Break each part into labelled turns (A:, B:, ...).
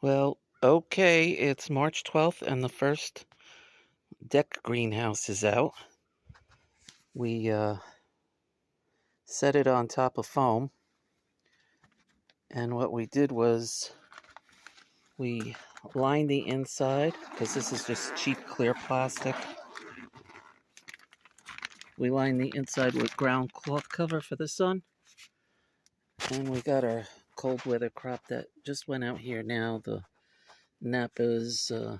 A: Well, okay, it's March 12th and the first deck greenhouse is out. We set it on top of foam, and what we did was we lined the inside, because this is just cheap clear plastic. We lined the inside with ground cloth cover for the sun, and we got our cold weather crop that just went out here now, the Napas,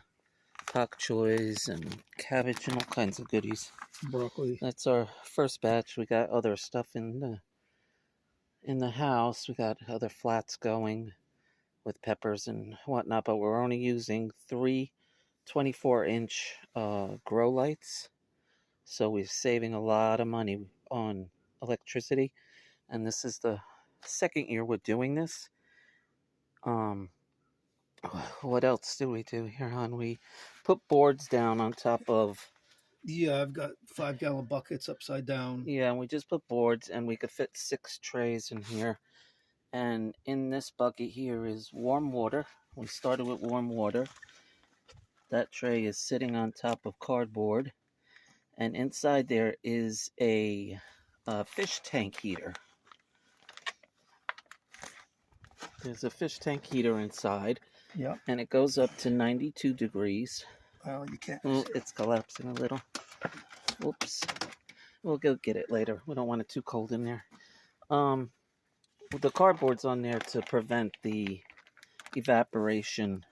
A: pak choys, and cabbage, and all kinds of goodies.
B: Broccoli.
A: That's our first batch. We got other stuff in the house. We got other flats going with peppers and whatnot, but we're only using 3 24-inch grow lights, so we're saving a lot of money on electricity. And this is the second year we're doing this. What else do we do here, hon? We put boards down on top of.
B: Yeah, I've got 5-gallon buckets upside down.
A: Yeah, and we just put boards, and we could fit 6 trays in here. And in this bucket here is warm water. We started with warm water. That tray is sitting on top of cardboard. And inside there is a fish tank heater. There's a fish tank heater inside.
B: Yeah.
A: And it goes up to 92 degrees.
B: Well, you can't.
A: Oh, it's collapsing a little. Whoops. We'll go get it later. We don't want it too cold in there. The cardboard's on there to prevent the evaporation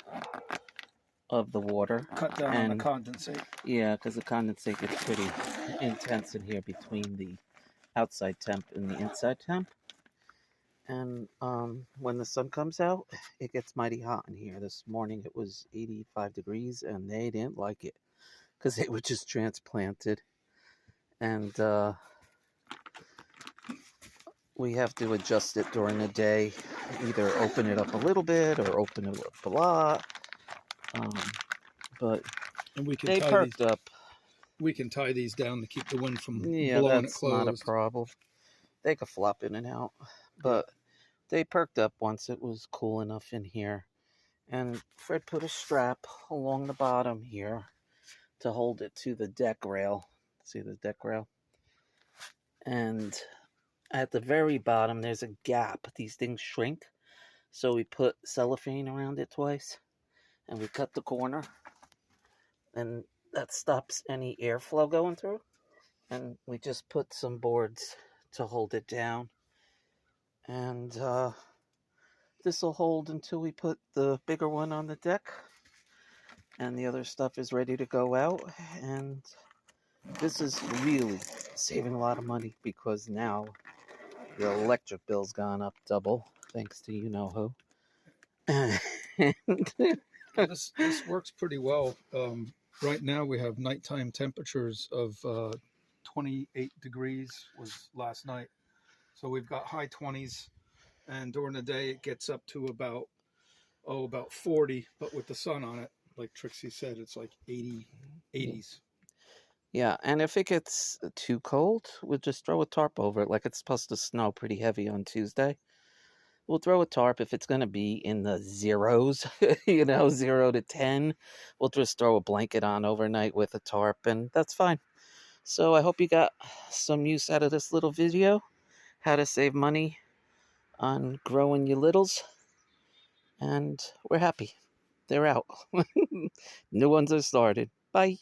A: of the water.
B: Cut down on the condensate.
A: Yeah, because the condensate gets pretty intense in here between the outside temp and the inside temp. And when the sun comes out, it gets mighty hot in here. This morning it was 85 degrees, and they didn't like it because they were just transplanted. And we have to adjust it during the day, either open it up a little bit or open it up a lot. But
B: and we can
A: they perked up.
B: We can tie these down to keep the wind from blowing it closed.
A: Not a problem. They could flop in and out, but they perked up once it was cool enough in here. And Fred put a strap along the bottom here to hold it to the deck rail. See the deck rail? And at the very bottom, there's a gap. These things shrink. So we put cellophane around it twice. And we cut the corner. And that stops any airflow going through. And we just put some boards to hold it down. And this will hold until we put the bigger one on the deck. And the other stuff is ready to go out. And this is really saving a lot of money, because now the electric bill's gone up double, thanks to you-know-who.
B: This works pretty well. Right now we have nighttime temperatures of 28 degrees was last night. So we've got high 20s, and during the day it gets up to about 40, but with the sun on it, like Trixie said, it's like 80s.
A: Yeah, and if it gets too cold, we'll just throw a tarp over it. Like it's supposed to snow pretty heavy on Tuesday. We'll throw a tarp if it's going to be in the zeros, 0 to 10. We'll just throw a blanket on overnight with a tarp, and that's fine. So I hope you got some use out of this little video. How to save money on growing your littles. And we're happy. They're out. New ones are started. Bye.